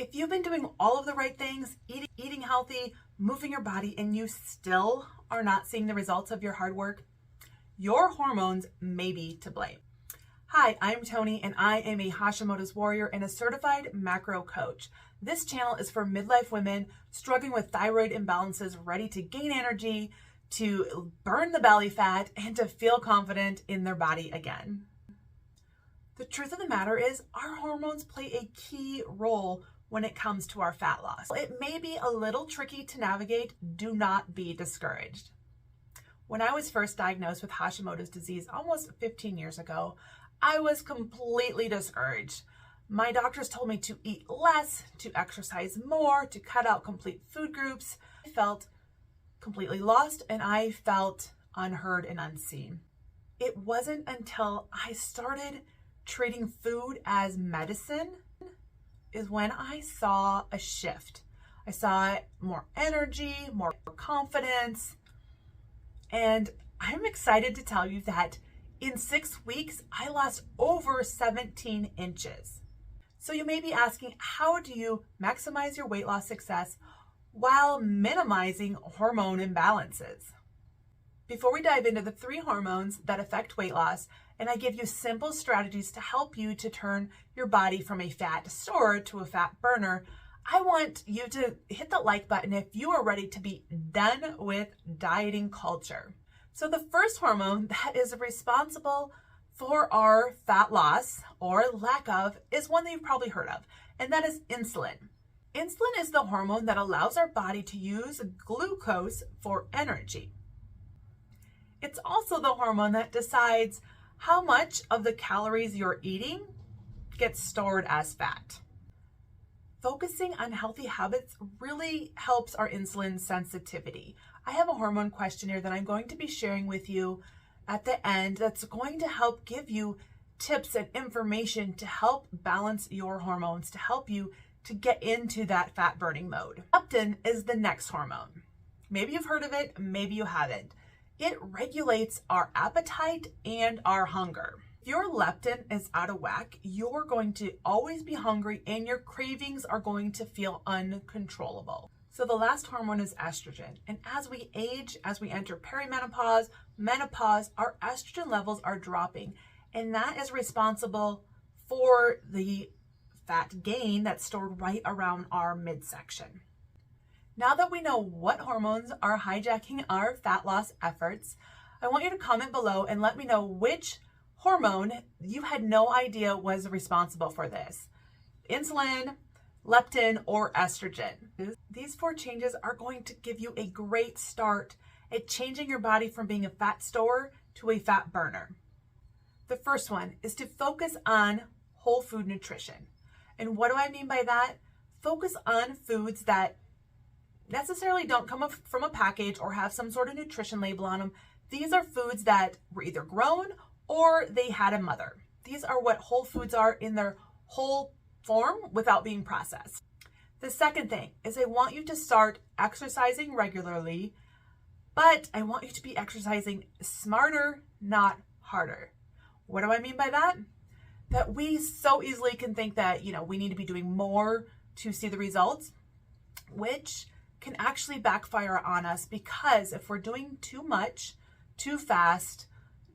If you've been doing all of the right things, eating healthy, moving your body, and you still are not seeing the results of your hard work, your hormones may be to blame. Hi, I'm Tony, and I am a Hashimoto's warrior and a certified macro coach. This channel is for midlife women struggling with thyroid imbalances, ready to gain energy, to burn the belly fat, and to feel confident in their body again. The truth of the matter is, our hormones play a key role when it comes to our fat loss. It may be a little tricky to navigate. Do not be discouraged. When I was first diagnosed with Hashimoto's disease almost 15 years ago, I was completely discouraged. My doctors told me to eat less, to exercise more, to cut out complete food groups. I felt completely lost, and I felt unheard and unseen. It wasn't until I started treating food as medicine is when I saw a shift. I saw more energy, more confidence, and I'm excited to tell you that in 6 weeks, I lost over 17 inches. So you may be asking, how do you maximize your weight loss success while minimizing hormone imbalances? Before we dive into the 3 hormones that affect weight loss, and I give you simple strategies to help you to turn your body from a fat storer to a fat burner, I want you to hit the like button if you are ready to be done with dieting culture. So the first hormone that is responsible for our fat loss or lack of is one that you've probably heard of, and that is insulin. Insulin is the hormone that allows our body to use glucose for energy. It's also the hormone that decides how much of the calories you're eating gets stored as fat. Focusing on healthy habits really helps our insulin sensitivity. I have a hormone questionnaire that I'm going to be sharing with you at the end that's going to help give you tips and information to help balance your hormones, to help you to get into that fat burning mode. Leptin is the next hormone. Maybe you've heard of it, maybe you haven't. It regulates our appetite and our hunger. If your leptin is out of whack, you're going to always be hungry and your cravings are going to feel uncontrollable. So the last hormone is estrogen. And as we age, as we enter perimenopause, menopause, our estrogen levels are dropping. And that is responsible for the fat gain that's stored right around our midsection. Now that we know what hormones are hijacking our fat loss efforts, I want you to comment below and let me know which hormone you had no idea was responsible for this. Insulin, leptin, or estrogen. These 4 changes are going to give you a great start at changing your body from being a fat storer to a fat burner. The first one is to focus on whole food nutrition. And what do I mean by that? Focus on foods that necessarily don't come from a package or have some sort of nutrition label on them. These are foods that were either grown or they had a mother. These are what whole foods are in their whole form without being processed. The second thing is I want you to start exercising regularly, but I want you to be exercising smarter, not harder. What do I mean by that? That we so easily can think that, we need to be doing more to see the results, which can actually backfire on us, because if we're doing too much, too fast,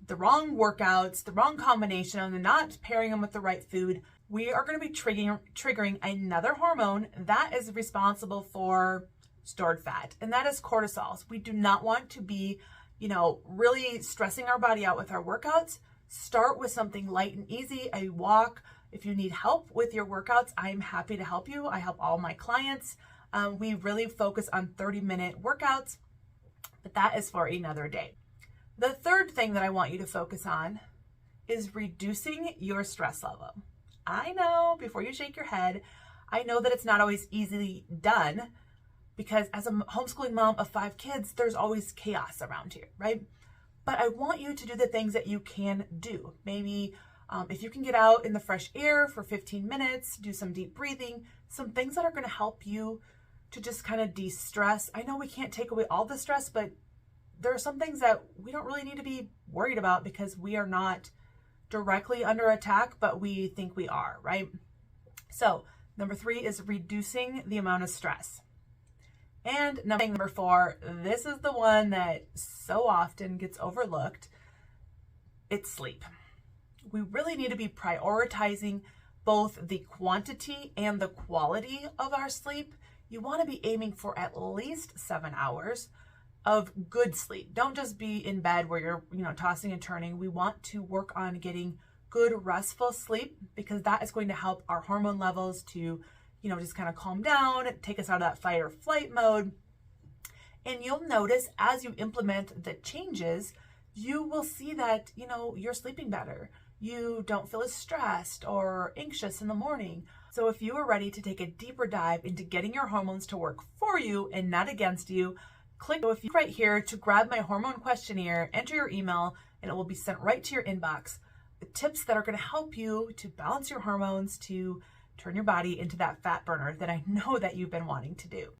the wrong workouts, the wrong combination, and not pairing them with the right food, we are going to be triggering another hormone that is responsible for stored fat, and that is cortisol. We do not want to be, really stressing our body out with our workouts. Start with something light and easy, a walk. If you need help with your workouts, I'm happy to help you. I help all my clients. We really focus on 30-minute workouts, but that is for another day. The third thing that I want you to focus on is reducing your stress level. I know, before you shake your head, I know that it's not always easily done, because as a homeschooling mom of 5 kids, there's always chaos around here, right? But I want you to do the things that you can do. Maybe if you can get out in the fresh air for 15 minutes, do some deep breathing, some things that are going to help you to just kind of de-stress. I know we can't take away all the stress, but there are some things that we don't really need to be worried about because we are not directly under attack, but we think we are, right? So Number 3 is reducing the amount of stress. And number 4, this is the one that so often gets overlooked. It's sleep. We really need to be prioritizing both the quantity and the quality of our sleep. You want to be aiming for at least 7 hours of good sleep. Don't just be in bed where you're, tossing and turning. We want to work on getting good restful sleep, because that is going to help our hormone levels to, just kind of calm down, take us out of that fight or flight mode. And you'll notice as you implement the changes, you will see that, you're sleeping better. You don't feel as stressed or anxious in the morning. So if you are ready to take a deeper dive into getting your hormones to work for you and not against you, click right here to grab my hormone questionnaire, enter your email, and it will be sent right to your inbox. The tips that are going to help you to balance your hormones, to turn your body into that fat burner that I know that you've been wanting to do.